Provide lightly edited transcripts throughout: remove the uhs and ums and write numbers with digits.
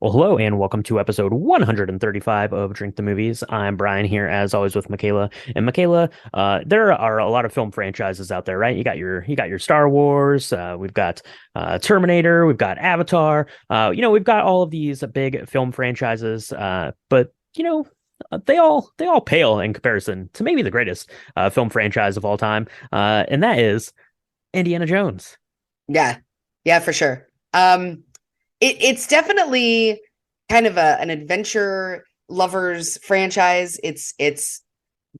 Well, hello and welcome to episode 135 of Drink the Movies. I'm Brian here, as always, with Michaela. And Michaela, there are a lot of film franchises out there, right? You got your Star Wars. We've got Terminator. We've got Avatar. We've got all of these big film franchises. But they all pale in comparison to maybe the greatest film franchise of all time, and that is Indiana Jones. Yeah, yeah, for sure. It's definitely kind of an adventure lovers franchise. It's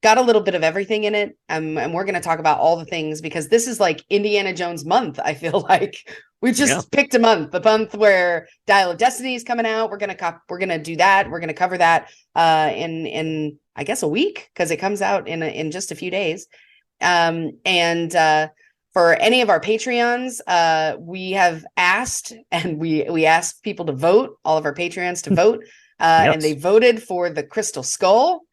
got a little bit of everything in it, and we're going to talk about all the things because this is like Indiana Jones month. I feel like we Yeah. just picked the month where Dial of Destiny is coming out. We're gonna do that. We're gonna cover that in I guess a week because it comes out in just a few days. And for any of our Patreons, we have asked, and we asked people to vote, all of our Patreons to vote, and they Yes. voted for the Crystal Skull.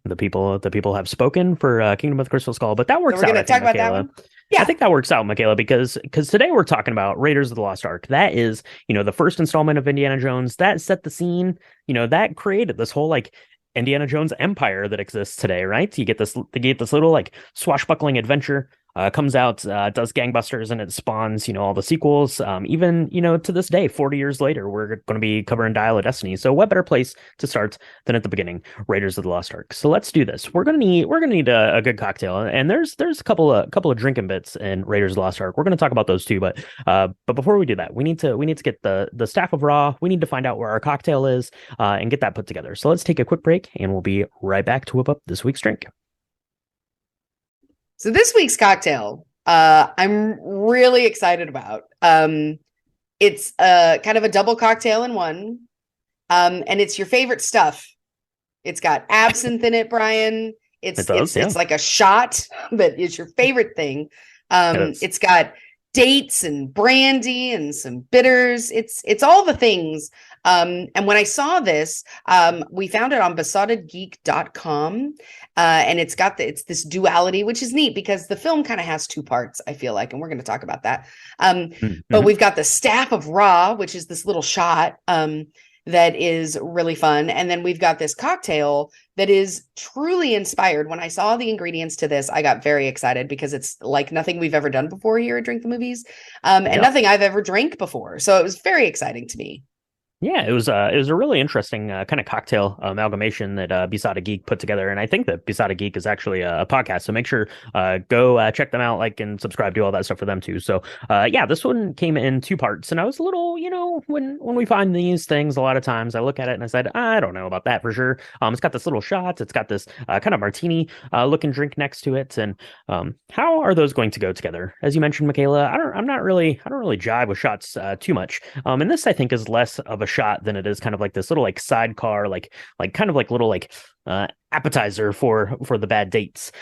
The people have spoken for Kingdom of the Crystal Skull, but that So works we're out, going I to talk think, about that Michaela. one. I Yeah, think that works out, Michaela, because today we're talking about Raiders of the Lost Ark. That is, the first installment of Indiana Jones. That set the scene, that created this whole like Indiana Jones empire that exists today, right? You get this little like swashbuckling adventure. Comes out, does gangbusters, and it spawns, all the sequels. Even, to this day, 40 years later, we're going to be covering Dial of Destiny. So what better place to start than at the beginning, Raiders of the Lost Ark. So let's do this. We're gonna need a good cocktail, and there's a couple of drinking bits in Raiders of the Lost Ark. We're gonna talk about those too, but before we do that, we need to get the staff of raw. We need to find out where our cocktail is, and get that put together. So let's take a quick break, and we'll be right back to whip up this week's drink. so this week's cocktail, I'm really excited about. It's kind of a double cocktail in one, and it's your favorite stuff. It's got absinthe in it, Brian. It It's does, it's yeah. it's like a shot that is your favorite thing. It is. It's got dates and brandy and some bitters. It's all the things. And when I saw this, we found it on BesottedGeek.com. And it's this duality, which is neat because the film kind of has two parts, I feel like, and we're going to talk about that. But Mhm. we've got the Staff of Ra, which is this little shot. That is really fun. And then we've got this cocktail that is truly inspired. When I saw the ingredients to this, I got very excited because it's like nothing we've ever done before here at Drink the Movies, and Yeah. nothing I've ever drank before. So it was very exciting to me. Yeah, it was a really interesting kind of cocktail amalgamation that Besotted Geek put together, and I think that Besotted Geek is actually a podcast. So make sure go check them out, like and subscribe, do all that stuff for them too. So yeah, this one came in two parts, and I was a little, when we find these things, a lot of times I look at it and I said, I don't know about that for sure. It's got this little shot, it's got this kind of martini looking drink next to it, and how are those going to go together? As you mentioned, Michaela, I don't really jive with shots too much. And this I think is less of a shot than it is kind of like this little like sidecar, like kind of like little like appetizer for the bad dates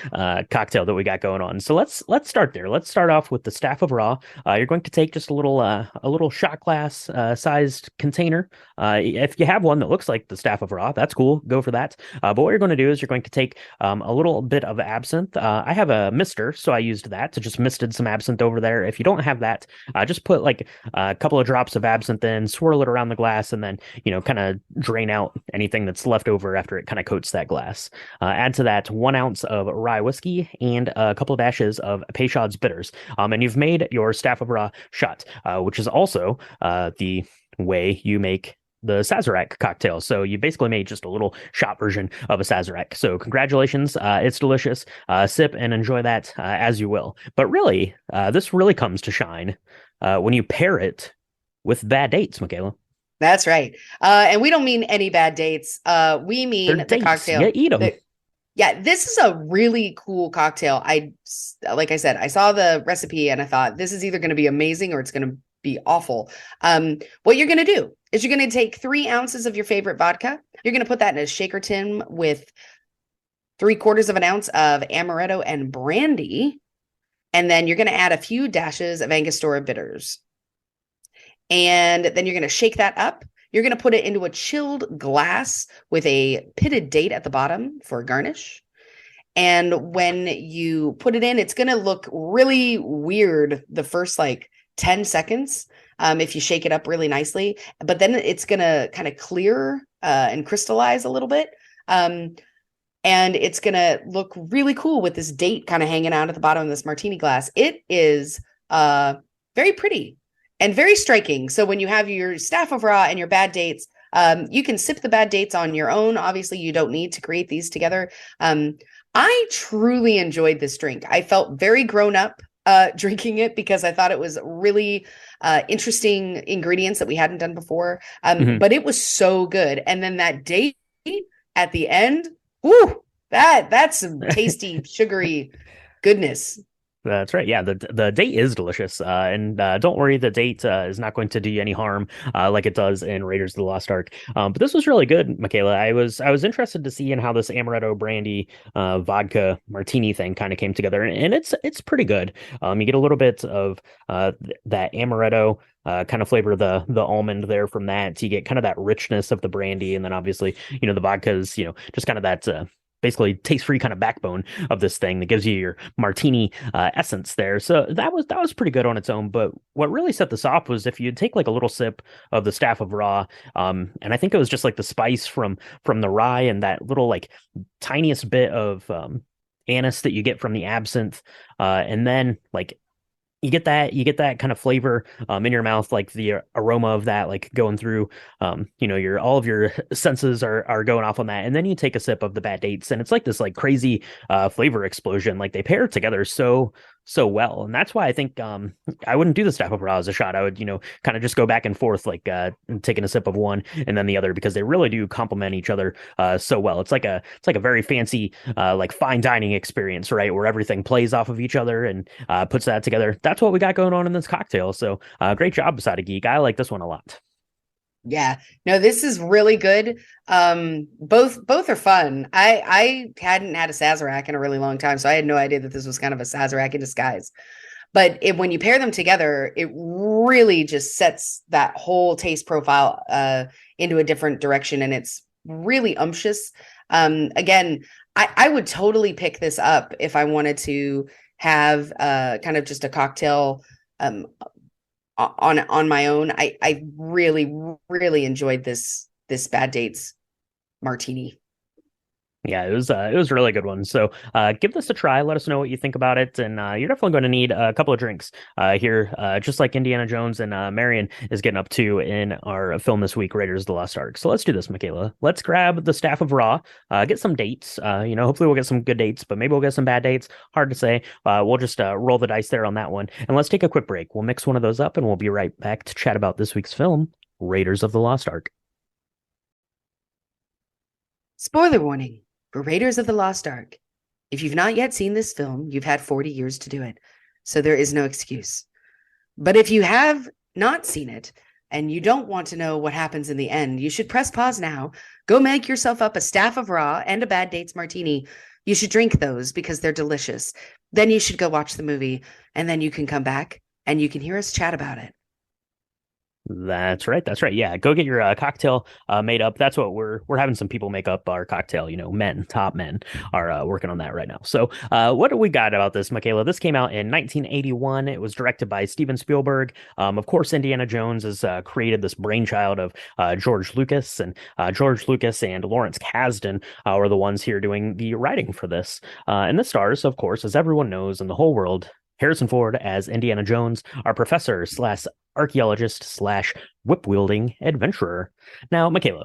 cocktail that we got going on. So let's start there. Let's start off with the Staff of Raw. You're going to take just a little shot glass sized container. If you have one that looks like the Staff of Raw, that's cool. Go for that. But what you're going to do is you're going to take a little bit of absinthe. I have a mister, so I used that to just misted some absinthe over there. If you don't have that, just put like a couple of drops of absinthe in, swirl it around the glass, and then kind of drain out anything that's left over after it kind of coats that glass. Add to that 1 ounce of rye whiskey and a couple of dashes of Peychaud's bitters. And you've made your Staff of Ra shot, which is also the way you make the Sazerac cocktail. So you basically made just a little shot version of a Sazerac. So congratulations. It's delicious. Sip and enjoy that as you will. But really, this really comes to shine when you pair it with bad dates, Michaela. That's right. And we don't mean any bad dates. We They're mean the dates. You cocktail eat them. that, yeah, this is a really cool cocktail. Like I said, I saw the recipe and I thought this is either going to be amazing or it's going to be awful. What you're going to do is you're going to take 3 ounces of your favorite vodka. You're going to put that in a shaker tin with 3/4 of an ounce of amaretto and brandy. And then you're going to add a few dashes of Angostura bitters. And then you're going to shake that up. You're going to put it into a chilled glass with a pitted date at the bottom for a garnish. And when you put it in, it's going to look really weird the first like 10 seconds. if you shake it up really nicely. But then it's going to kind of clear and crystallize a little bit. And it's going to look really cool with this date kind of hanging out at the bottom of this martini glass. It is very pretty and very striking. So when you have your staff of raw and your bad dates, you can sip the bad dates on your own. Obviously, you don't need to create these together. I truly enjoyed this drink. I felt very grown up drinking it because I thought it was really interesting ingredients that we hadn't done before. But it was so good. And then that date at the end, whoo, that's some tasty, sugary goodness. That's right. Yeah, the date is delicious, and don't worry, the date is not going to do you any harm, like it does in Raiders of the Lost Ark. But this was really good, Michaela. I was interested to see in how this amaretto brandy vodka martini thing kind of came together, and it's pretty good. You get a little bit of that amaretto. Kind of flavor the almond there from that. You get kind of that richness of the brandy, and then obviously the vodka is just kind of that basically taste-free kind of backbone of this thing that gives you your martini essence there. So that was pretty good on its own. But what really set this off was if you take like a little sip of the staff of raw, and I think it was just like the spice from the rye and that little like tiniest bit of anise that you get from the absinthe, and then like you get that kind of flavor in your mouth, like the aroma of that, like going through, your all of your senses are going off on that, and then you take a sip of the bad dates, and it's like this like crazy flavor explosion. Like they pair together so well, and that's why I think I wouldn't do the staff of raw as a shot. I would kind of just go back and forth, like taking a sip of one and then the other, because they really do complement each other so well. It's like a very fancy like fine dining experience, right, where everything plays off of each other and puts that together. That's what we got going on in this cocktail. So great job, BesottedGeek. I like this one a lot. Yeah, no, this is really good. Both are fun. I hadn't had a Sazerac in a really long time, so I had no idea that this was kind of a Sazerac in disguise. But when you pair them together, it really just sets that whole taste profile into a different direction, and it's really umptious. Again, I would totally pick this up if I wanted to have kind of just a cocktail on my own. I really enjoyed this bad dates martini. Yeah, it was a really good one. So give this a try. Let us know what you think about it. And you're definitely going to need a couple of drinks here, just like Indiana Jones and Marion is getting up to in our film this week, Raiders of the Lost Ark. So let's do this, Michaela. Let's grab the staff of raw, get some dates. Hopefully we'll get some good dates, but maybe we'll get some bad dates. Hard to say. We'll just roll the dice there on that one. And let's take a quick break. We'll mix one of those up and we'll be right back to chat about this week's film, Raiders of the Lost Ark. Spoiler warning. For Raiders of the Lost Ark. If you've not yet seen this film, you've had 40 years to do it, so there is no excuse. But if you have not seen it and you don't want to know what happens in the end, you should press pause now, go make yourself up a staff of raw and a bad dates martini. You should drink those because they're delicious. Then you should go watch the movie, and then you can come back and you can hear us chat about it. That's right. That's right. Yeah, go get your cocktail made up. That's what we're having some people make up our cocktail. Top men are working on that right now. So what do we got about this, Michaela? This came out in 1981. It was directed by Steven Spielberg. Of course, Indiana Jones has created this brainchild of George Lucas, and George Lucas and Lawrence Kasdan were the ones here doing the writing for this. And this stars, of course, as everyone knows in the whole world, Harrison Ford as Indiana Jones, our professor slash archaeologist slash whip-wielding adventurer. Now, Michaela,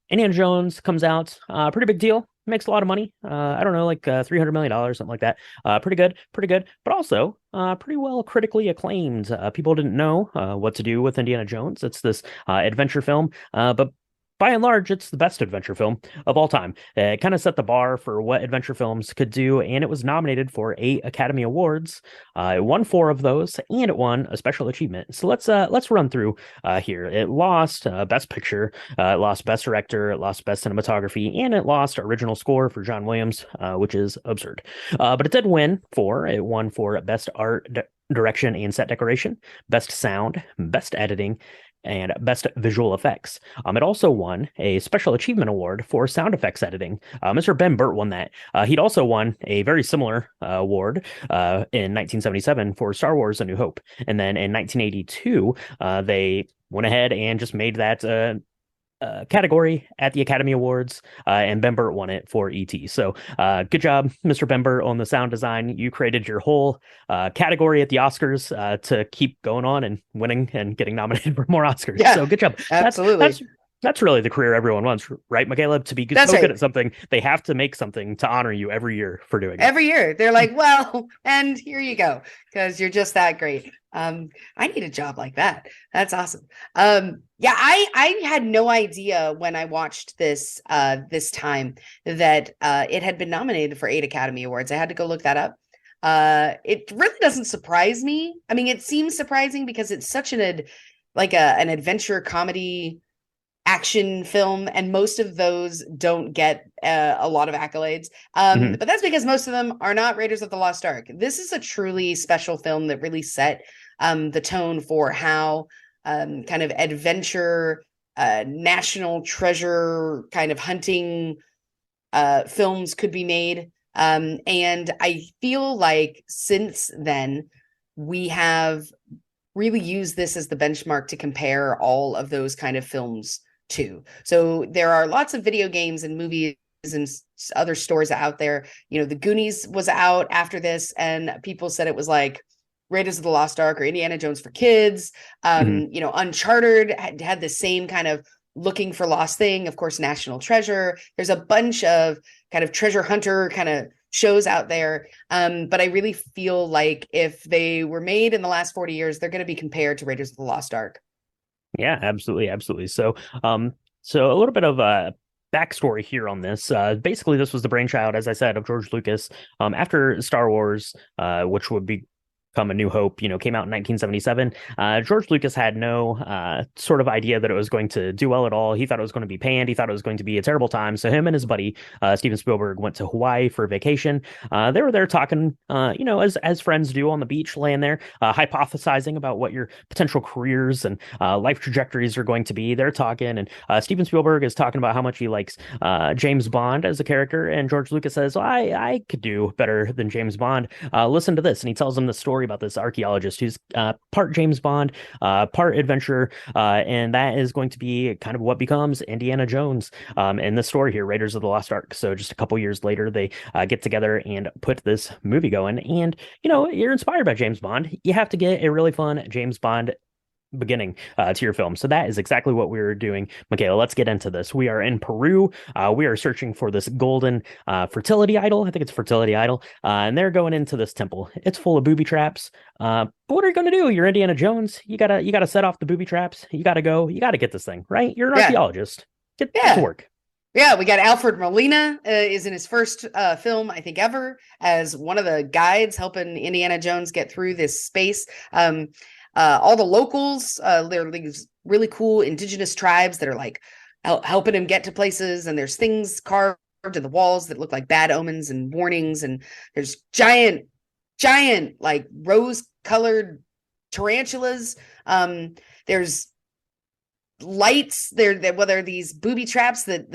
Indiana Jones comes out, pretty big deal, makes a lot of money. I don't know, like $300 million, something like that. Pretty good, but also pretty well critically acclaimed. People didn't know what to do with Indiana Jones. It's this adventure film, but by and large, it's the best adventure film of all time. It kind of set the bar for what adventure films could do, and it was nominated for 8 Academy Awards. It won 4 of those, and it won a special achievement. So let's run through here. It lost Best Picture, it lost Best Director, it lost Best Cinematography, and it lost Original Score for John Williams, which is absurd. But it did win 4. It won for Best Art, Direction, and Set Decoration, Best Sound, Best Editing, and Best Visual Effects. It also won a Special Achievement Award for sound effects editing. Mr. Ben Burt won that. He'd also won a very similar award in 1977 for Star Wars: A New Hope. And then in 1982, they went ahead and just made that category at the Academy Awards, and Ben Burt won it for E.T. So good job, Mr. Ben Burt, on the sound design. You created your whole category at the Oscars to keep going on and winning and getting nominated for more Oscars. Yeah, so good job. absolutely. That's really the career everyone wants, right, Michaela? To be so good at something, they have to make something to honor you every year for doing it. Every year. They're like, well, and here you go, because you're just that great. I need a job like that. That's awesome. Yeah, I had no idea when I watched this this time that it had been nominated for 8 Academy Awards. I had to go look that up. It really doesn't surprise me. I mean, it seems surprising because it's such an adventure comedy action film, and most of those don't get a lot of accolades. But that's because most of them are not Raiders of the Lost Ark. This is a truly special film that really set the tone for how kind of adventure, national treasure kind of hunting films could be made. And I feel like since then, we have really used this as the benchmark to compare all of those kind of films to. So there are lots of video games and movies and other stores out there. You know, The Goonies was out after this, and people said it was like Raiders of the Lost Ark or Indiana Jones for kids. You know, Uncharted had the same kind of looking for lost thing. Of course, National Treasure. There's a bunch of kind of treasure hunter kind of shows out there. But I really feel like if they were made in the last 40 years, they're going to be compared to Raiders of the Lost Ark. Yeah, absolutely. So, so a little bit of a backstory here on this. Basically, this was the brainchild, as I said, of George Lucas. After Star Wars, which would become A New Hope, you know, came out in 1977. George Lucas had no sort of idea that it was going to do well at all. He thought it was going to be panned. He thought it was going to be a terrible time. So him and his buddy, Steven Spielberg, went to Hawaii for vacation. They were there talking, you know, as friends do on the beach, laying there, hypothesizing about what your potential careers and life trajectories are going to be. They're talking, and Steven Spielberg is talking about how much he likes James Bond as a character. And George Lucas says, well, I could do better than James Bond. Listen to this. And he tells them the story about this archaeologist who's part James Bond, part adventurer, and that is going to be kind of what becomes Indiana Jones in the story here, Raiders of the Lost Ark. So just a couple years later, they get together and put this movie going. And, you know, you're inspired by James Bond. You have to get a really fun James Bond beginning to your film. So that is exactly what we're doing. Michaela, let's get into this. We are in Peru. We are searching for this golden fertility idol. I think it's fertility idol. And they're going into this temple. It's full of booby traps. But what are you going to do? You're Indiana Jones. You gotta set off the booby traps. You gotta get this thing, right? You're an archaeologist. Get to work. Yeah, we got Alfred Molina is in his first film, I think, ever, as one of the guides helping Indiana Jones get through this space. All the locals, there are these really cool indigenous tribes that are like helping him get to places. And there's things carved in the walls that look like bad omens and warnings. And there's giant, like rose-colored tarantulas. There's lights there. Whether these booby traps that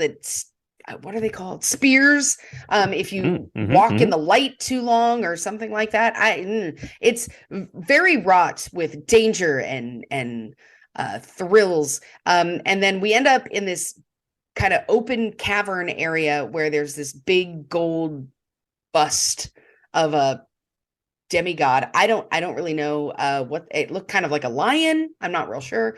what are they called? Spears. If you walk in the light too long or something like that, it's very wrought with danger and thrills. And then we end up in this kind of open cavern area where there's this big gold bust of a demigod. I don't really know what it looked kind of like a lion. I'm not real sure.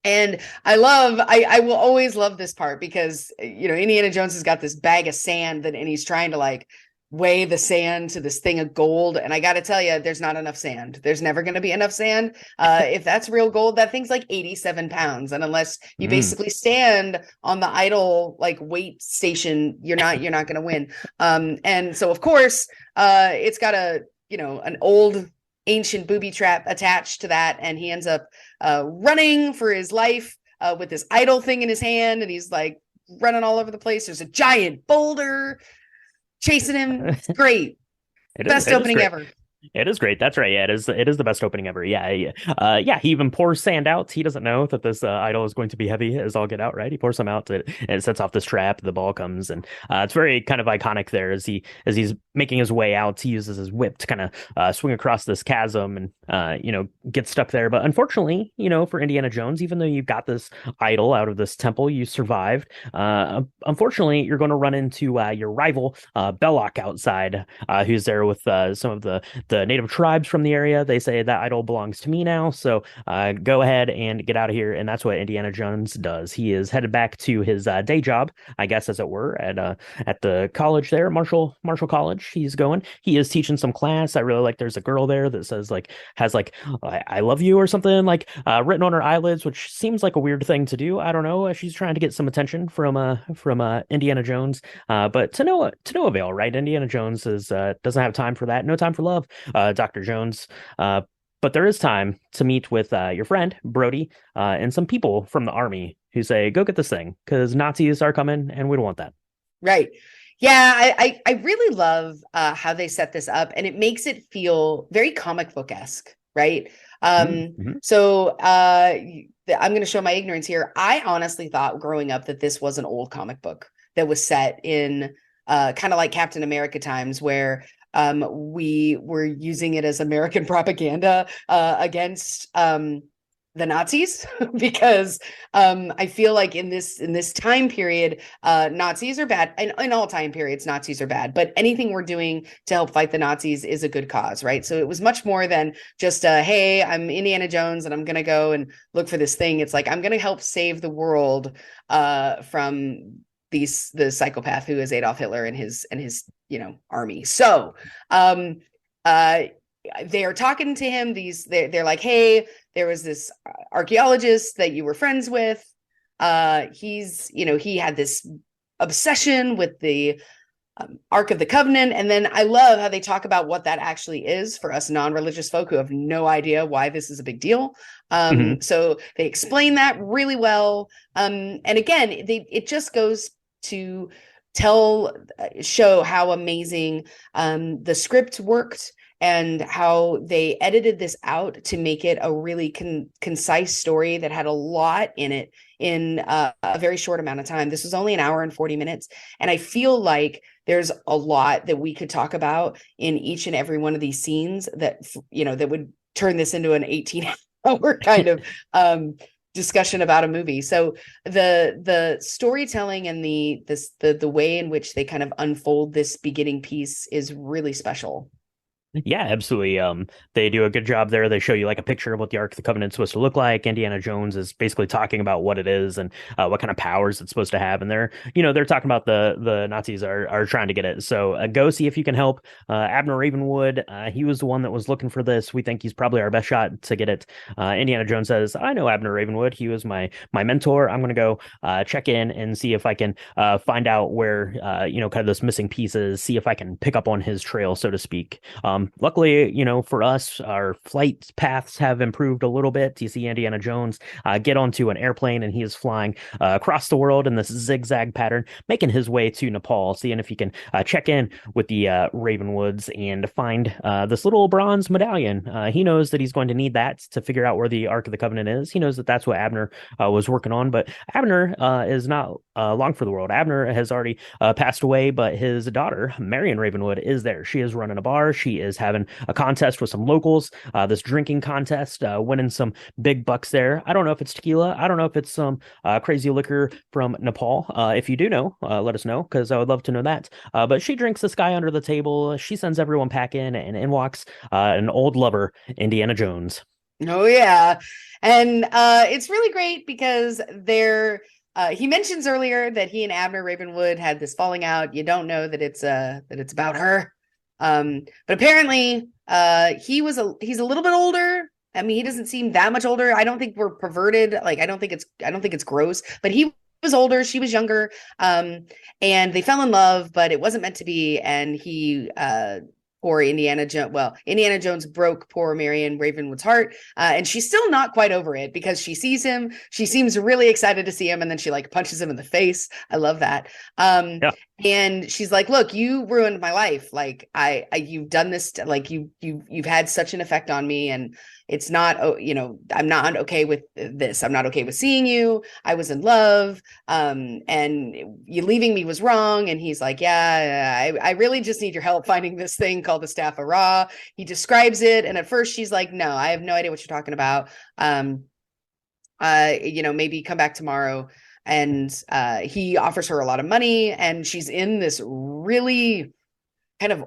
And I will always love this part because, you know, Indiana Jones has got this bag of sand and he's trying to like weigh the sand to this thing of gold. And I got to tell you, there's not enough sand. There's never going to be enough sand. If that's real gold, that thing's like 87 pounds. And unless you basically stand on the idle, like weight station, you're not going to win. And so of course, it's got an old ancient booby trap attached to that, and he ends up running for his life with this idol thing in his hand, and he's like running all over the place. There's a giant boulder chasing him. It's great. Best opening ever. It is great. That's right. Yeah, it is the best opening ever. Yeah, yeah. Yeah, he even pours sand out. He doesn't know that this idol is going to be heavy as all get out, right? He pours some out, and it sets off this trap. The ball comes, and it's very kind of iconic there as he's making his way out. He uses his whip to kind of swing across this chasm and get stuck there. But unfortunately, for Indiana Jones, even though you got this idol out of this temple, you survived. Unfortunately, you're going to run into your rival Belloc outside, who's there with some of the native tribes from the area. They say that idol belongs to me now, so go ahead and get out of here. And that's what Indiana Jones does. He is headed back to his day job, I guess, as it were, at the college there, Marshall College. He's going. He is teaching some class. I really like. There's a girl there that says like has like I love you or something like written on her eyelids, which seems like a weird thing to do. I don't know. She's trying to get some attention from Indiana Jones, but to no avail, right? Indiana Jones is doesn't have time for that. No time for love, Dr. Jones. But there is time to meet with your friend Brody and some people from the army who say, "Go get this thing because Nazis are coming, and we don't want that." Right. Yeah, I really love how they set this up, and it makes it feel very comic book-esque, right? Mm-hmm. So I'm going to show my ignorance here. I honestly thought growing up that this was an old comic book that was set in kind of like Captain America times, where we were using it as American propaganda against the Nazis because I feel like in this time period, Nazis are bad. In all time periods, Nazis are bad. But anything we're doing to help fight the Nazis is a good cause, right? So it was much more than just hey, I'm Indiana Jones and I'm gonna go and look for this thing. It's like I'm gonna help save the world from the psychopath who is Adolf Hitler and his army. So they are talking to him. They're like, hey, there was this archaeologist that you were friends with. He had this obsession with the Ark of the Covenant. And then I love how they talk about what that actually is for us non-religious folk who have no idea why this is a big deal. Mm-hmm. So they explain that really well. And again, it just goes to show how amazing the script worked and how they edited this out to make it a really concise story that had a lot in it in a very short amount of time. This was only an hour and 40 minutes. And I feel like there's a lot that we could talk about in each and every one of these scenes that, that would turn this into an 18-hour kind of discussion about a movie. So the storytelling and the way in which they kind of unfold this beginning piece is really special. Yeah, absolutely. They do a good job there. They show you like a picture of what the Ark of the Covenant is supposed to look like. Indiana Jones is basically talking about what it is and what kind of powers it's supposed to have. And they're talking about the Nazis are trying to get it. So go see if you can help. Abner Ravenwood, he was the one that was looking for this. We think he's probably our best shot to get it. Indiana Jones says, "I know Abner Ravenwood. He was my mentor. I'm going to go check in and see if I can find out where kind of this missing piece is. See if I can pick up on his trail, so to speak." Luckily, for us, our flight paths have improved a little bit. You see Indiana Jones get onto an airplane and he is flying across the world in this zigzag pattern, making his way to Nepal, seeing if he can check in with the Ravenwoods and find this little bronze medallion. He knows that he's going to need that to figure out where the Ark of the Covenant is. He knows that that's what Abner was working on, but Abner is not long for the world. Abner has already passed away, but his daughter, Marion Ravenwood, is there. She is running a bar. She is having a contest with some locals, this drinking contest, winning some big bucks there. I don't know if it's tequila. I don't know if it's some crazy liquor from Nepal. If you do know, let us know because I would love to know that. But she drinks this guy under the table. She sends everyone packing and in walks an old lover, Indiana Jones. Oh, yeah. And it's really great because he mentions earlier that he and Abner Ravenwood had this falling out. You don't know that it's about her. But apparently he's a little bit older. I mean, he doesn't seem that much older. I don't think we're perverted. Like, I don't think it's gross, but he was older. She was younger. And they fell in love, but it wasn't meant to be. And poor Indiana Jones. Well, Indiana Jones broke poor Marion Ravenwood's heart, and she's still not quite over it because she sees him. She seems really excited to see him, and then she like punches him in the face. I love that. Yeah. And she's like, look, you ruined my life. Like you've done this, like you've had such an effect on me. And it's not, I'm not okay with this. I'm not okay with seeing you. I was in love. And you leaving me was wrong. And he's like, yeah, I really just need your help finding this thing called the Staff of Ra. He describes it. And at first she's like, no, I have no idea what you're talking about. Maybe come back tomorrow. And he offers her a lot of money, and she's in this really kind of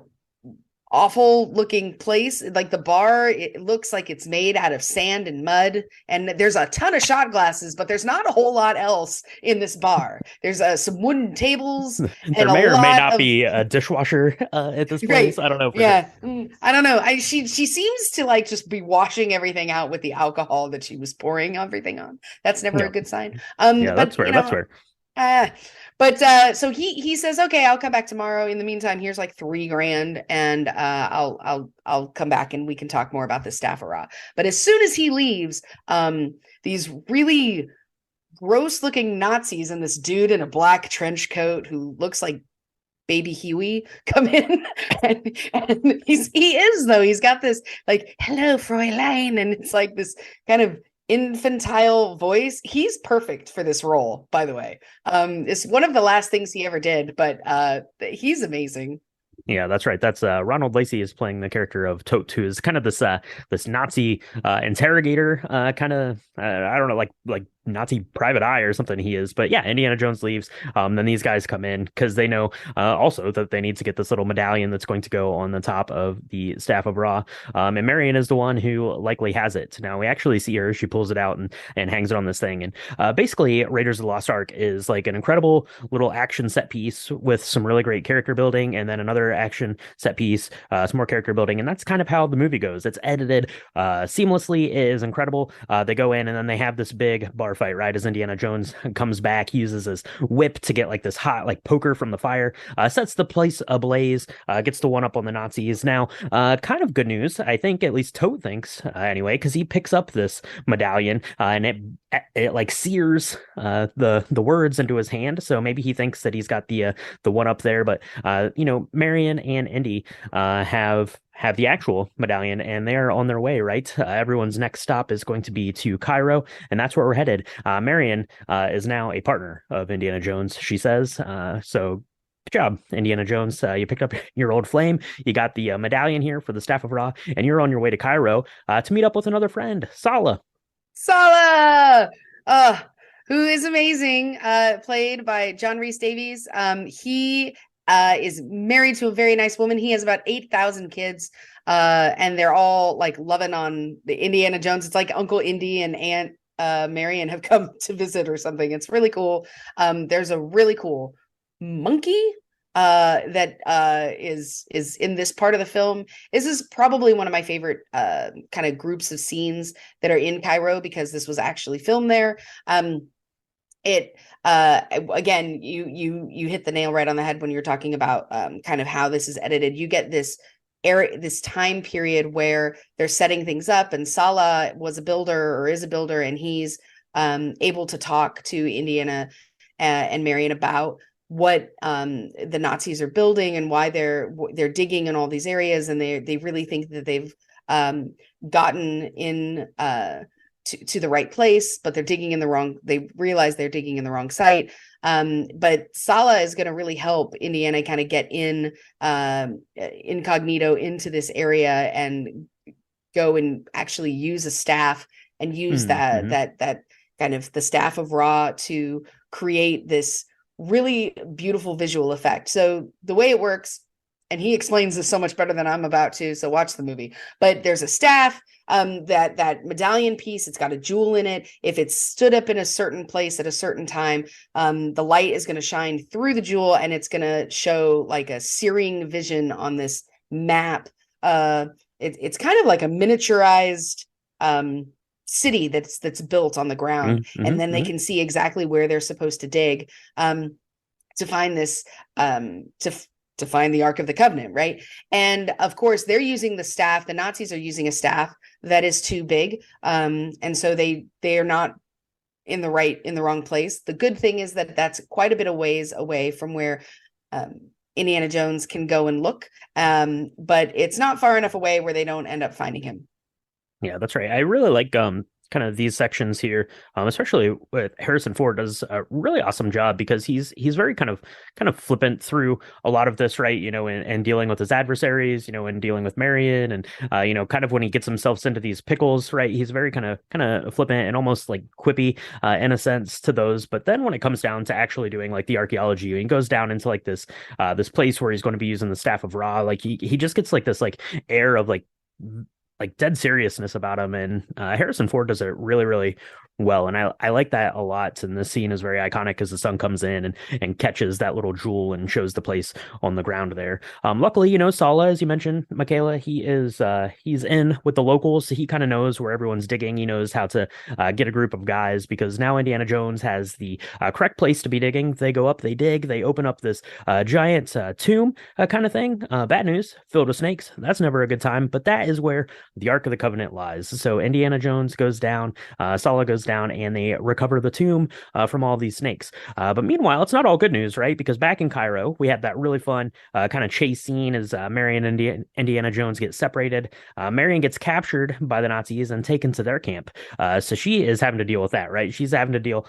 awful looking place. Like the bar, it looks like it's made out of sand and mud, and there's a ton of shot glasses, but there's not a whole lot else in this bar. There's some wooden tables and There a may or may lot not of be a dishwasher at this right. place. I don't know for sure. Yeah. I don't know. She seems to like just be washing everything out with the alcohol that she was pouring everything on. That's never Yeah, a good sign. yeah, But that's fair. That's fair. uh, so he says, okay, I'll come back tomorrow. In the meantime, here's like $3,000, and I'll come back and we can talk more about the Staff of Ra. But as soon as he leaves, these really gross looking Nazis and this dude in a black trench coat who looks like baby Huey come in, and he is though, he's got this like, hello Fräulein, and it's like this kind of infantile voice. He's perfect for this role, by the way. It's one of the last things he ever did, but he's amazing. Yeah, that's right. That's Ronald Lacey is playing the character of Tote, who is kind of this Nazi interrogator, kind of I don't know, like Nazi private eye or something he is. But yeah, Indiana Jones leaves. Then these guys come in because they know also that they need to get this little medallion that's going to go on the top of the Staff of Ra. And Marion is the one who likely has it. Now we actually see her. She pulls it out and hangs it on this thing. And basically, Raiders of the Lost Ark is like an incredible little action set piece with some really great character building, and then another action set piece, some more character building. And that's kind of how the movie goes. It's edited seamlessly. It is incredible. They go in and then they have this big bar fight, right? As Indiana Jones comes back, he uses his whip to get like this hot like poker from the fire, sets the place ablaze, gets the one up on the Nazis. Now, kind of good news, I think, at least Toad thinks anyway, because he picks up this medallion and it like sears the words into his hand. So maybe he thinks that he's got the one up there, but Marion and Indy have the actual medallion, and they're on their way, right? Everyone's next stop is going to be to Cairo, and that's where we're headed. Marion is now a partner of Indiana Jones, she says. So good job, Indiana Jones. You picked up your old flame. You got the medallion here for the Staff of Ra, and you're on your way to Cairo to meet up with another friend, Sala. Sala, who is amazing, played by John Rhys Davies. He is married to a very nice woman. He has about 8,000 kids, and they're all like loving on the Indiana Jones. It's like Uncle Indy and Aunt Marion have come to visit or something. It's really cool. There's a really cool monkey that is in this part of the film. This is probably one of my favorite kind of groups of scenes that are in Cairo, because this was actually filmed there. It again, you hit the nail right on the head when you're talking about kind of how this is edited. You get this this time period where they're setting things up, and Sala was a builder or is a builder, and he's able to talk to Indiana and Marion about what the Nazis are building and why they're digging in all these areas, and they really think that they've gotten in to the right place, but they're digging in the wrong. They realize they're digging in the wrong site. But Sala is going to really help Indiana kind of get in incognito into this area and go and actually use a staff and use that kind of the Staff of Ra to create this really beautiful visual effect. So the way it works, and he explains this so much better than I'm about to, so watch the movie. But there's a staff, that medallion piece, it's got a jewel in it. If it's stood up in a certain place at a certain time, the light is going to shine through the jewel, and it's going to show like a searing vision on this map. It's kind of like a miniaturized city that's built on the ground, and then they can see exactly where they're supposed to dig to find this to find the Ark of the Covenant, right? And of course, they're using the staff. The Nazis are using a staff that is too big, and so they are not in the wrong place. The good thing is that that's quite a bit of ways away from where Indiana Jones can go and look, but it's not far enough away where they don't end up finding him. Yeah, that's right. I really like kind of these sections here, especially with Harrison Ford does a really awesome job because he's very kind of flippant through a lot of this, right? And dealing with his adversaries, and dealing with Marion, and kind of when he gets himself into these pickles, right? He's very kind of flippant and almost like quippy in a sense to those. But then when it comes down to actually doing like the archaeology, he goes down into like this place where he's going to be using the staff of Ra. Like he just gets like this like air of like dead seriousness about him, and Harrison Ford does it really, really well, and I like that a lot. And the scene is very iconic as the sun comes in and catches that little jewel and shows the place on the ground there. Luckily, Sala, as you mentioned, Michaela, he's in with the locals, so he kind of knows where everyone's digging. He knows how to get a group of guys because now Indiana Jones has the correct place to be digging. They go up, they dig, they open up this giant tomb kind of thing. Bad news, filled with snakes. That's never a good time, but that is where the Ark of the Covenant lies. So Indiana Jones goes down, Sala goes down, and they recover the tomb from all these snakes. But meanwhile, it's not all good news, right? Because back in Cairo, we had that really fun kind of chase scene as Marion and Indiana Jones get separated. Marion gets captured by the Nazis and taken to their camp. So she is having to deal with that, right? She's having to deal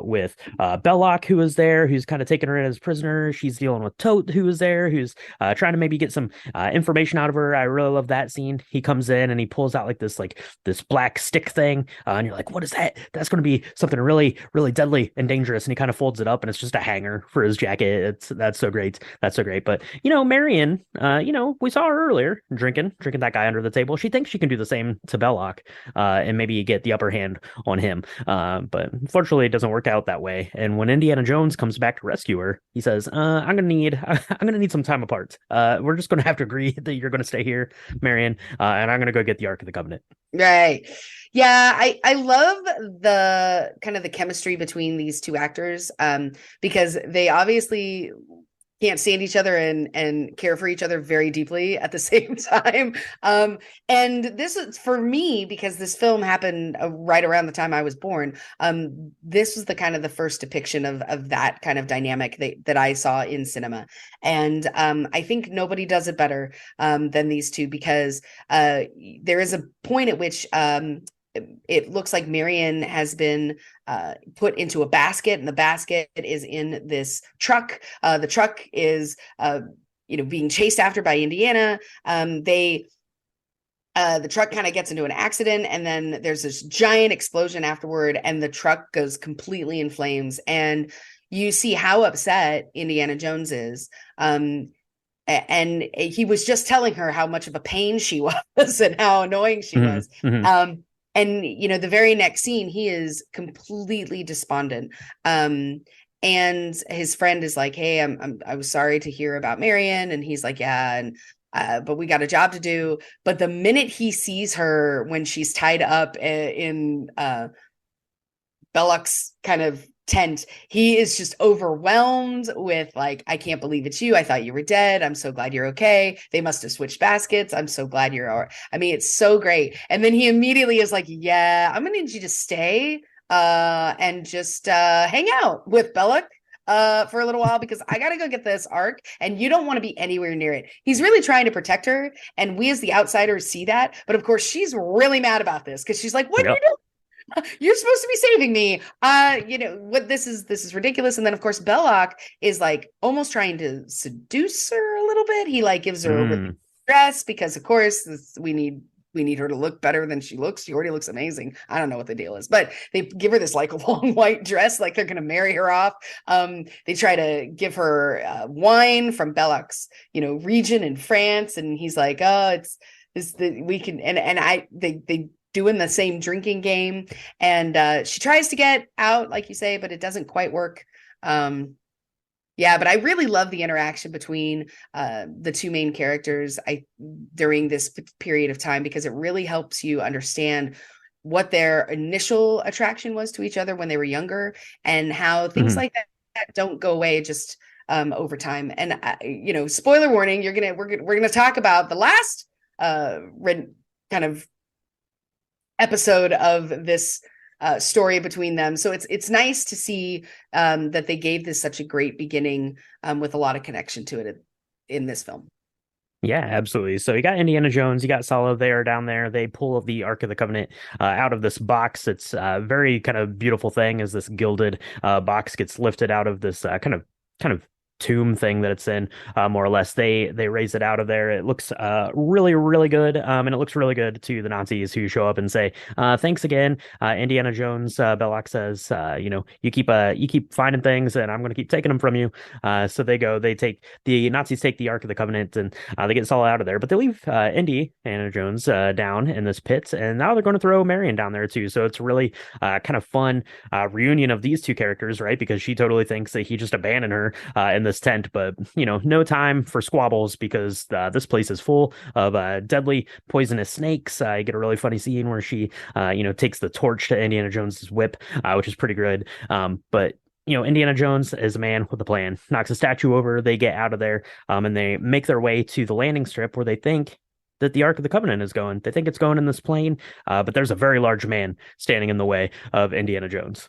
with Belloc, who is there, who's kind of taking her in as prisoner. She's dealing with Tote, who is there, who's trying to maybe get some information out of her. I really love that scene. He comes in and he pulls out like this black stick thing, and you're like, what is that? That's going to be something really, really deadly and dangerous. And he kind of folds it up, and it's just a hanger for his jacket. That's so great. That's so great. But Marion, we saw her earlier drinking that guy under the table. She thinks she can do the same to Belloc, and maybe get the upper hand on him. But unfortunately, it doesn't work out that way. And when Indiana Jones comes back to rescue her, he says, I'm gonna need some time apart. We're just gonna have to agree that you're gonna stay here, Marion, and I'm gonna go get the Ark of the Covenant. Right. Yeah, I love the kind of the chemistry between these two actors, because they obviously can't stand each other and care for each other very deeply at the same time. And this is for me because this film happened right around the time I was born. This was the kind of the first depiction of that kind of dynamic that I saw in cinema. And I think nobody does it better than these two because there is a point at which it looks like Marion has been put into a basket, and the basket is in this truck. The truck is, being chased after by Indiana. The truck kind of gets into an accident, and then there's this giant explosion afterward, and the truck goes completely in flames. And you see how upset Indiana Jones is. And he was just telling her how much of a pain she was and how annoying she was. And the very next scene, he is completely despondent. And his friend is like, "Hey, I was sorry to hear about Marion," and he's like, "Yeah, and but we got a job to do." But the minute he sees her when she's tied up in Belloc's kind of tent, he is just overwhelmed with like, "I can't believe it's you. I thought you were dead. I'm so glad you're okay. They must have switched baskets. I'm so glad you're all right." I mean, it's so great. And then he immediately is like, "Yeah, I'm gonna need you to stay and just hang out with Belloc for a little while because I gotta go get this Ark and you don't want to be anywhere near it." He's really trying to protect her, and we as the outsiders see that. But of course, she's really mad about this because she's like, "What are you doing? You're supposed to be saving me. What this is ridiculous." And then of course Belloc is like almost trying to seduce her a little bit. He like gives her a really dress because of course we need her to look better than she looks. She already looks amazing. I don't know what the deal is, but they give her this like long white dress, like they're going to marry her off. They try to give her wine from Belloc's, region in France. And he's like, "Oh, we can," they doing the same drinking game. And she tries to get out, like you say, but it doesn't quite work. Yeah, but I really love the interaction between the two main characters during this period of time because it really helps you understand what their initial attraction was to each other when they were younger and how things like that don't go away just over time. And spoiler warning, we're gonna talk about the last kind of episode of this story between them. So it's nice to see that they gave this such a great beginning with a lot of connection to it in this film. Yeah, absolutely. So you got Indiana Jones, you got Solo there down there. They pull the Ark of the Covenant out of this box. It's a very kind of beautiful thing as this gilded box gets lifted out of this kind of tomb thing that it's in, more or less. They raise it out of there. It looks really good, and it looks really good to the Nazis who show up and say, thanks again, Indiana Jones. Belloc says, you keep finding things, and I'm going to keep taking them from you. So the Nazis take the Ark of the Covenant, and they get Saul out of there, but they leave Indiana Jones down in this pit, and now they're going to throw Marion down there too. So it's really kind of fun reunion of these two characters, right? Because she totally thinks that he just abandoned her in this tent, but no time for squabbles because this place is full of deadly poisonous snakes. You get a really funny scene where she takes the torch to Indiana Jones's whip, which is pretty good. But Indiana Jones is a man with a plan, knocks a statue over, they get out of there, and they make their way to the landing strip where they think that the Ark of the Covenant is going. They think it's going in this plane, but there's a very large man standing in the way of Indiana Jones.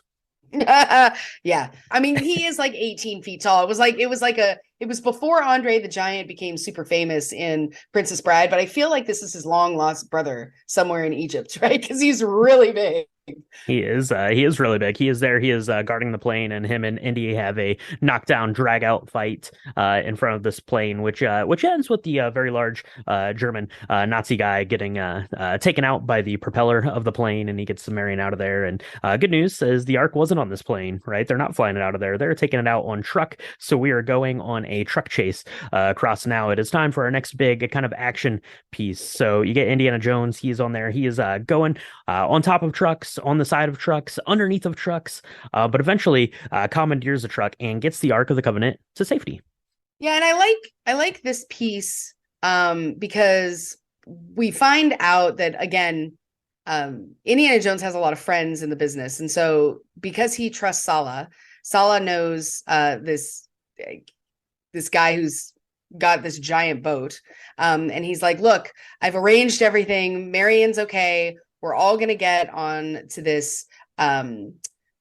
Yeah. I mean, he is like 18 feet tall. It was before Andre the Giant became super famous in Princess Bride, but I feel like this is his long lost brother somewhere in Egypt, right? Because he's really big. He is really big. He is there. He is guarding the plane, and him and Indy have a knockdown, drag out fight in front of this plane, which ends with the very large German Nazi guy getting taken out by the propeller of the plane, and he gets Marion out of there. And good news is the Ark wasn't on this plane, right? They're not flying it out of there. They're taking it out on truck. So we are going on a truck chase across now. It is time for our next big kind of action piece. So you get Indiana Jones. He's on there. He is going on top of trucks, on the side of trucks, underneath of trucks, but eventually commandeers a truck and gets the Ark of the Covenant to safety. Yeah, and I like this piece because we find out that again, Indiana Jones has a lot of friends in the business, and so because he trusts Sala knows this guy who's got this giant boat, and he's like, "Look, I've arranged everything. Marion's okay. We're all going to get on to this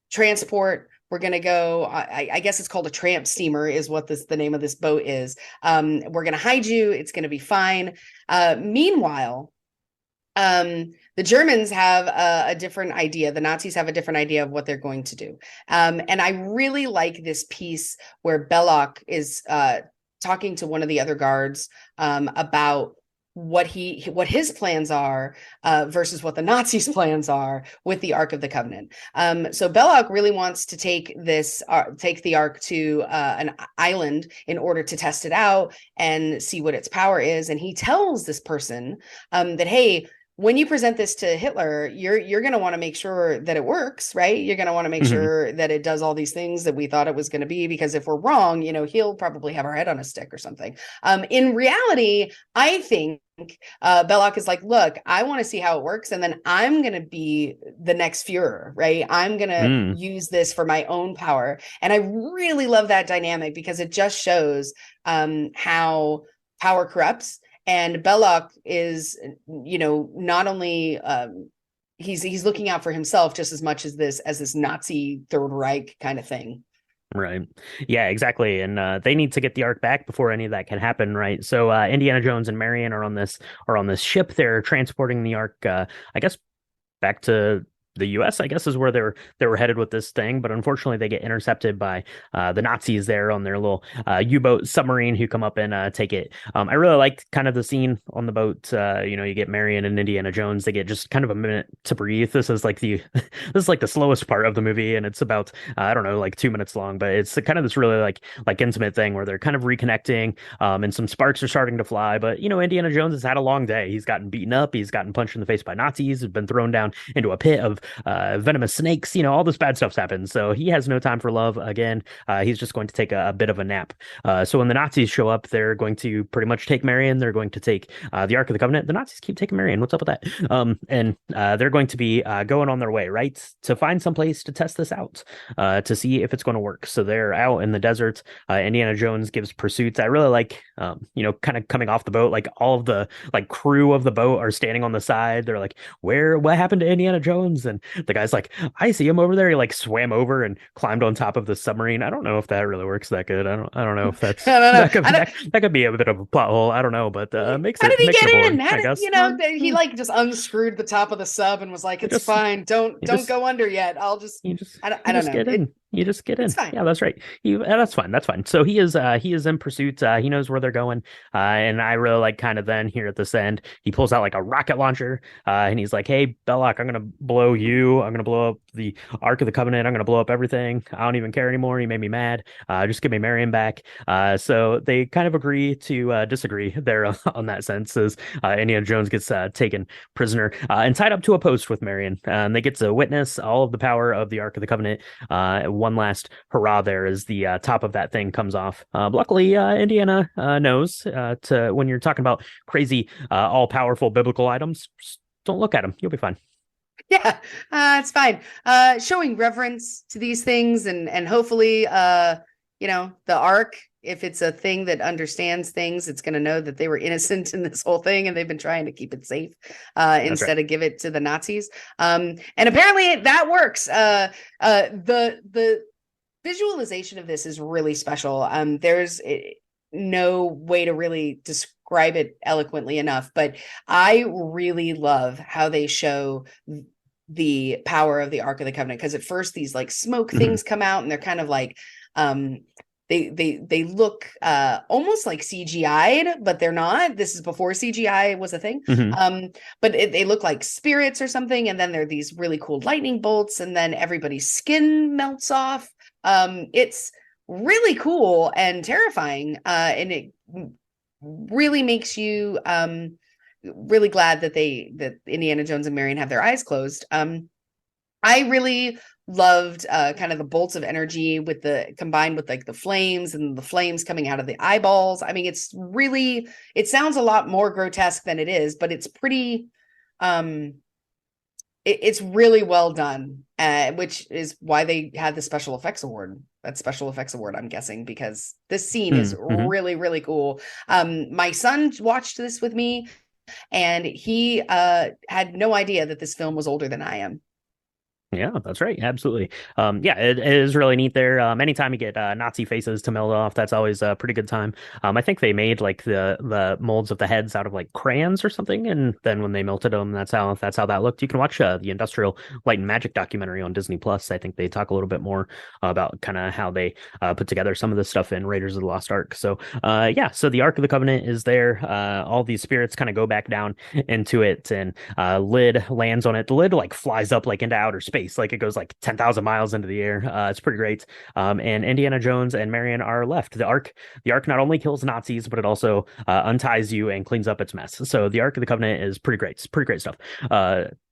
transport. We're going to go, I guess it's called a tramp steamer is what the name of this boat is. We're going to hide you. It's going to be fine." Meanwhile, the Germans have a different idea. The Nazis have a different idea of what they're going to do. And I really like this piece where Belloc is talking to one of the other guards about what his plans are versus what the Nazis' plans are with the Ark of the Covenant. So Belloc really wants to take the Ark to an island in order to test it out and see what its power is. And he tells this person that, hey, when you present this to Hitler, you're going to want to make sure that it works, right? You're going to want to make sure that it does all these things that we thought it was going to be, because if we're wrong, he'll probably have our head on a stick or something. In reality, I think Belloc is like, look, I want to see how it works, and then I'm going to be the next Führer, right? I'm going to use this for my own power. And I really love that dynamic because it just shows how power corrupts. And Belloc is, not only he's looking out for himself just as much as this Nazi Third Reich kind of thing. Right. Yeah, exactly. And they need to get the Ark back before any of that can happen, right? So Indiana Jones and Marion are on this ship. They're transporting the Ark, I guess, back to the US, I guess, is where they were headed with this thing, but unfortunately they get intercepted by the Nazis there on their little U-boat submarine who come up and take it. I really liked kind of the scene on the boat. You get Marion and Indiana Jones. They get just kind of a minute to breathe. This is like the slowest part of the movie, and it's about I don't know, like 2 minutes long, but it's kind of this really like intimate thing where they're kind of reconnecting, and some sparks are starting to fly. But Indiana Jones has had a long day. He's gotten beaten up. He's gotten punched in the face by Nazis. He's been thrown down into a pit of venomous snakes, all this bad stuff's happened. So he has no time for love again. He's just going to take a bit of a nap. So when the Nazis show up, they're going to pretty much take Marion. They're going to take the Ark of the Covenant. The Nazis keep taking Marion. What's up with that? And they're going to be going on their way, right, to find some place to test this out, to see if it's going to work. So they're out in the desert. Indiana Jones gives pursuits. I really like, kind of coming off the boat, like all of the crew of the boat are standing on the side. They're like, what happened to Indiana Jones? and the guy's like, I see him over there. He like swam over and climbed on top of the submarine. I don't know if that really works that good. I don't know if that's I don't know. that could be a bit of a plot hole. I don't know, but How did he makes it get boring, in? How I did guess. he like just unscrewed the top of the sub and was like, You "It's just fine. Don't you don't just go under yet. I'll just you just I you don't just know. get in. You just get It's in. fine." Yeah, that's right. That's fine. That's fine. So he is in pursuit. He knows where they're going. And I really like kind of then here at this end, he pulls out like a rocket launcher. And he's like, "Hey, Belloc, I'm gonna blow you. I'm gonna blow up the Ark of the Covenant. I'm gonna blow up everything. I don't even care anymore. You made me mad. Just give me Marion back." So they kind of agree to disagree there on that sense as Indiana Jones gets taken prisoner and tied up to a post with Marion. And they get to witness all of the power of the Ark of the Covenant. One last hurrah there as the top of that thing comes off. Luckily, Indiana knows to when you're talking about crazy, all-powerful biblical items, just don't look at them. You'll be fine. Yeah, it's fine. Showing reverence to these things and hopefully, the Ark, if it's a thing that understands things, it's going to know that they were innocent in this whole thing and they've been trying to keep it safe instead of give it to the Nazis. And apparently that works. The visualization of this is really special. There's no way to really describe it eloquently enough, but I really love how they show the power of the Ark of the Covenant, because at first these like smoke things come out and they're kind of like they look almost like CGI'd, but they're not. This is before CGI was a thing. But they look like spirits or something, and then there are these really cool lightning bolts, and then everybody's skin melts off. It's really cool and terrifying, and it really makes you really glad that Indiana Jones and Marion have their eyes closed. I really loved kind of the bolts of energy combined with like the flames and the flames coming out of the eyeballs. I mean, it sounds a lot more grotesque than it is, but it's pretty, it's really well done, which is why they had the special effects award. That special effects award, I'm guessing, because this scene is really, really cool. My son watched this with me, and he had no idea that this film was older than I am. Yeah, that's right. Absolutely. Yeah, it is really neat there. Anytime you get Nazi faces to melt off, that's always a pretty good time. I think they made like the molds of the heads out of like crayons or something, and then when they melted them, that's how that looked. You can watch the Industrial Light and Magic documentary on Disney Plus. I think they talk a little bit more about kind of how they put together some of the stuff in Raiders of the Lost Ark. So yeah, so the Ark of the Covenant is there. All these spirits kind of go back down into it, and Lid lands on it. The lid like flies up like into outer space. Like it goes like 10,000 miles into the air. It's pretty great. And Indiana Jones and Marion are left. The Ark not only kills Nazis, but it also unties you and cleans up its mess. So the Ark of the Covenant is pretty great. It's pretty great stuff.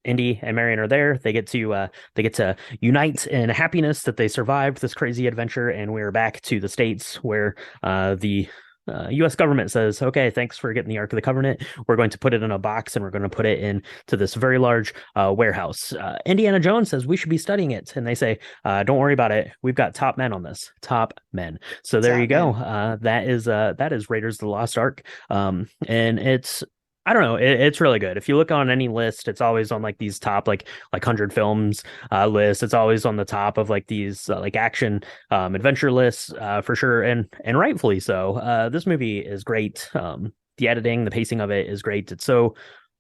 Indy and Marion are there. They get to unite in happiness that they survived this crazy adventure, and we're back to the States where the U.S. government says, okay, thanks for getting the Ark of the Covenant. We're going to put it in a box and we're going to put it into this very large warehouse. Indiana Jones says we should be studying it. And they say, don't worry about it. We've got top men on this. Top men. So there you go. That is Raiders of the Lost Ark. And it's, I don't know. It's really good. If you look on any list, it's always on like these top like 100 films lists. It's always on the top of like these like action adventure lists for sure, and rightfully so. This movie is great. The editing, the pacing of it is great. It's so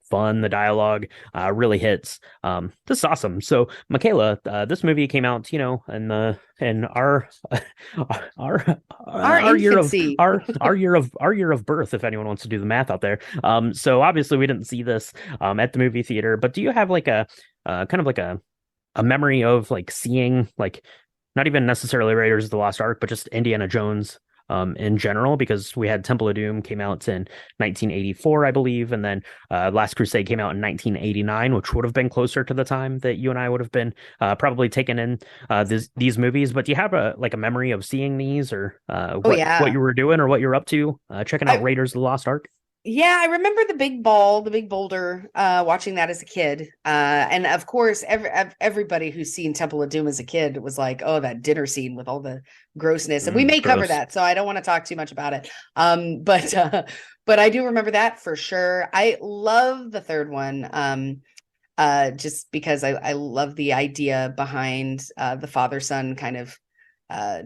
fun. The dialogue really hits. This is awesome. So, Michaela, this movie came out, in our year of infancy. our year of birth, if anyone wants to do the math out there. So obviously we didn't see this at the movie theater, but do you have like a kind of like a memory of like seeing like not even necessarily Raiders of the Lost Ark, but just Indiana Jones in general, because we had Temple of Doom came out in 1984, I believe, and then Last Crusade came out in 1989, which would have been closer to the time that you and I would have been probably taken in these movies. But do you have a memory of seeing these, or what you were doing, or what you're up to checking out Raiders of the Lost Ark? Yeah, I remember the big boulder, watching that as a kid. And of course, everybody who's seen Temple of Doom as a kid was like, oh, that dinner scene with all the grossness. And we may cover that, so I don't want to talk too much about it. But I do remember that for sure. I love the third one. just because I love the idea behind the father-son kind of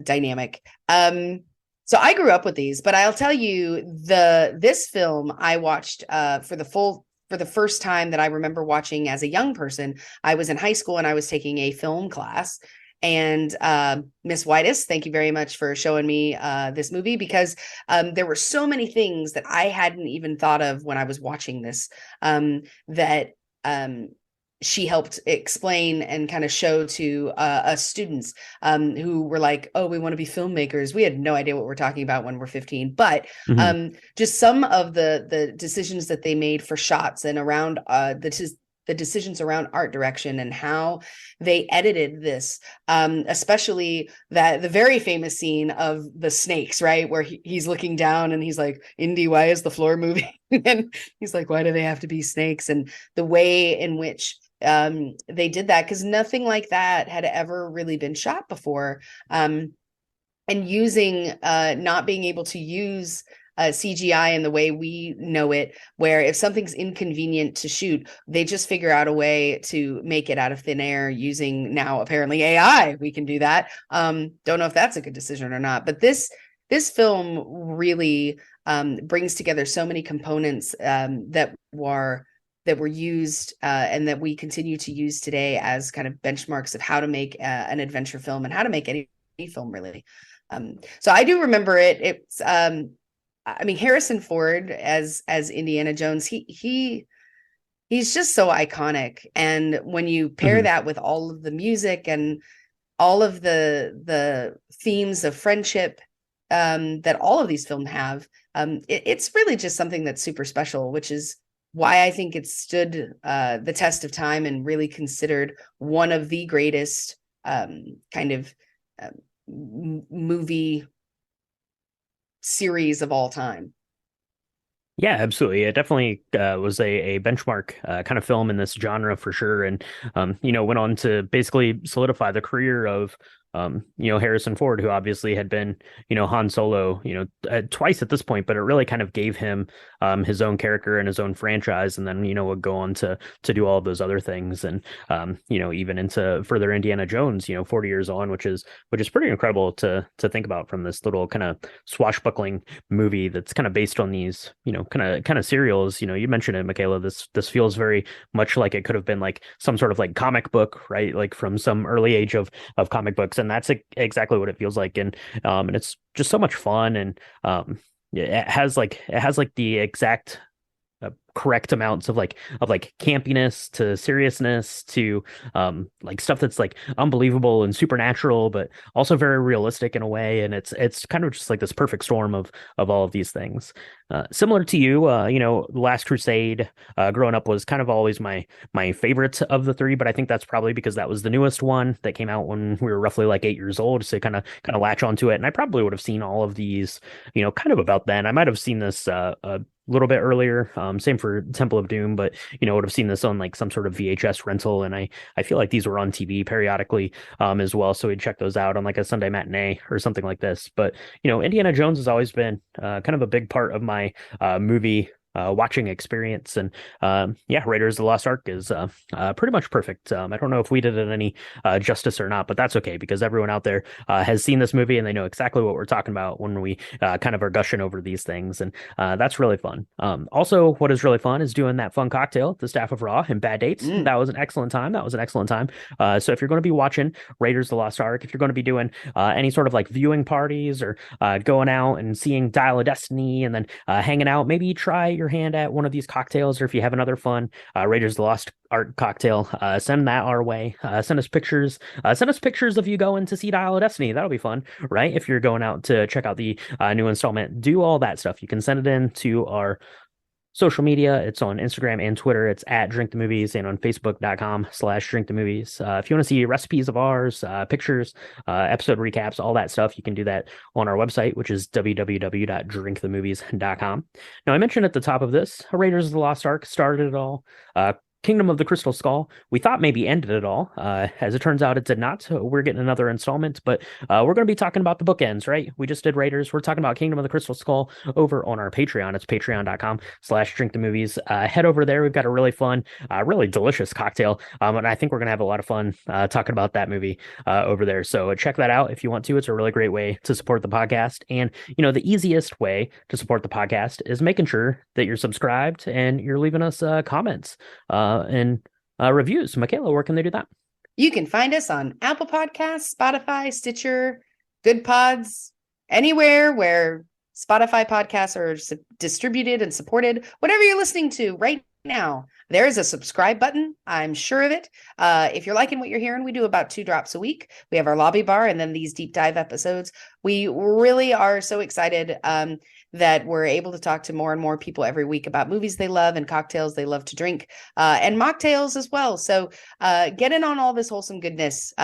dynamic. So I grew up with these, but I'll tell you this film I watched for the first time that I remember watching as a young person. I was in high school and I was taking a film class. And Miss Whitus, thank you very much for showing me this movie, because there were so many things that I hadn't even thought of when I was watching this, that she helped explain and kind of show to us students who were like, oh, we want to be filmmakers. We had no idea what we're talking about when we're 15, but Mhm. just some of the decisions that they made for shots and around the decisions around art direction and how they edited this, especially the very famous scene of the snakes, right? Where he's looking down and he's like, Indy, why is the floor moving? And he's like, why do they have to be snakes? And the way in which they did that, because nothing like that had ever really been shot before. And using not being able to use CGI in the way we know it, where if something's inconvenient to shoot, they just figure out a way to make it out of thin air using now apparently AI. We can do that. Don't know if that's a good decision or not, but this film really brings together so many components that were used and that we continue to use today as kind of benchmarks of how to make an adventure film and how to make any film really. So I do remember it. It's I mean, Harrison Ford as Indiana Jones, he's just so iconic. And when you pair Mhm. that with all of the music and all of the themes of friendship that all of these films have, it's really just something that's super special, which is why I think it stood the test of time and really considered one of the greatest kind of movie series of all time. Yeah, absolutely. It definitely was a benchmark kind of film in this genre for sure, and went on to basically solidify the career of Harrison Ford, who obviously had been Han Solo twice at this point, but it really kind of gave him his own character and his own franchise, and then would go on to do all of those other things, and even into further Indiana Jones, 40 years on, which is pretty incredible to think about from this little kind of swashbuckling movie that's kind of based on these kind of serials. You mentioned it, Michaela. This feels very much like it could have been like some sort of like comic book, right? Like from some early age of comic books, and that's exactly what it feels like. And it's just so much fun, and it has like the exact correct amounts of like campiness to seriousness to like stuff that's like unbelievable and supernatural, but also very realistic in a way. And it's kind of just like this perfect storm of all of these things. Similar to you, Last Crusade, growing up was kind of always my favorite of the three, but I think that's probably because that was the newest one that came out when we were roughly like 8 years old, so kind of latch onto it. And I probably would have seen all of these, kind of about then. I might have seen this a little bit earlier. Same for Temple of Doom, but would have seen this on like some sort of VHS rental, and I feel like these were on TV periodically as well, so we'd check those out on like a Sunday matinee or something like this. But Indiana Jones has always been kind of a big part of my movie watching experience, and yeah, Raiders of the Lost Ark is pretty much perfect. I don't know if we did it any justice or not, but that's okay because everyone out there has seen this movie and they know exactly what we're talking about when we kind of are gushing over these things, and that's really fun. Also, what is really fun is doing that fun cocktail, the Staff of Ra and Bad Dates. Mm. That was an excellent time. That was an excellent time. So if you're going to be watching Raiders of the Lost Ark, if you're going to be doing any sort of like viewing parties or going out and seeing Dial of Destiny and then hanging out, maybe try your hand at one of these cocktails, or if you have another fun Raiders of the Lost Ark cocktail, send that our way. Send us pictures. Send us pictures of you going to see Dial of Destiny. That'll be fun, right? If you're going out to check out the new installment, do all that stuff. You can send it in to our social media. It's on Instagram and Twitter. It's at Drink the Movies, and on Facebook.com/Drink the Movies. If you want to see recipes of ours, pictures, episode recaps, all that stuff, you can do that on our website, which is www.drinkthemovies.com. Now, I mentioned at the top of this, Raiders of the Lost Ark started it all. Kingdom of the Crystal Skull. We thought maybe ended it all. As it turns out, it did not. So we're getting another installment, but we're going to be talking about the bookends, right? We just did Raiders. We're talking about Kingdom of the Crystal Skull over on our Patreon. It's patreon.com/drinkthemovies. Head over there. We've got a really fun, really delicious cocktail. And I think we're going to have a lot of fun talking about that movie over there. So check that out if you want to. It's a really great way to support the podcast. And, the easiest way to support the podcast is making sure that you're subscribed and you're leaving us comments and reviews. Michaela, where can they do that? You can find us on Apple Podcasts, Spotify, Stitcher, Good Pods, anywhere where Spotify podcasts are distributed and supported. Whatever you're listening to right now, there is a subscribe button. I'm sure of it. If you're liking what you're hearing, we do about 2 drops a week. We have our lobby bar and then these deep dive episodes. We really are so excited that we're able to talk to more and more people every week about movies they love and cocktails they love to drink, and mocktails as well. So get in on all this wholesome goodness.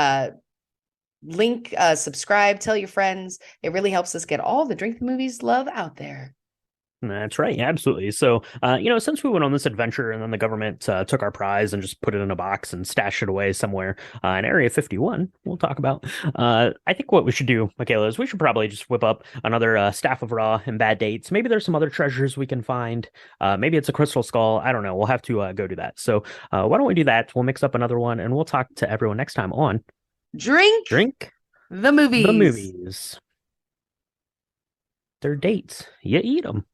Link, subscribe, tell your friends. It really helps us get all the Drink the Movies love out there. That's right. Yeah, absolutely. So, since we went on this adventure and then the government took our prize and just put it in a box and stashed it away somewhere in Area 51, we'll talk about. I think what we should do, Michaela, is we should probably just whip up another staff of raw and bad dates. Maybe there's some other treasures we can find. Maybe it's a crystal skull. I don't know. We'll have to go do that. So, why don't we do that? We'll mix up another one and we'll talk to everyone next time on Drink the the Movies. movies. They're dates. You eat them.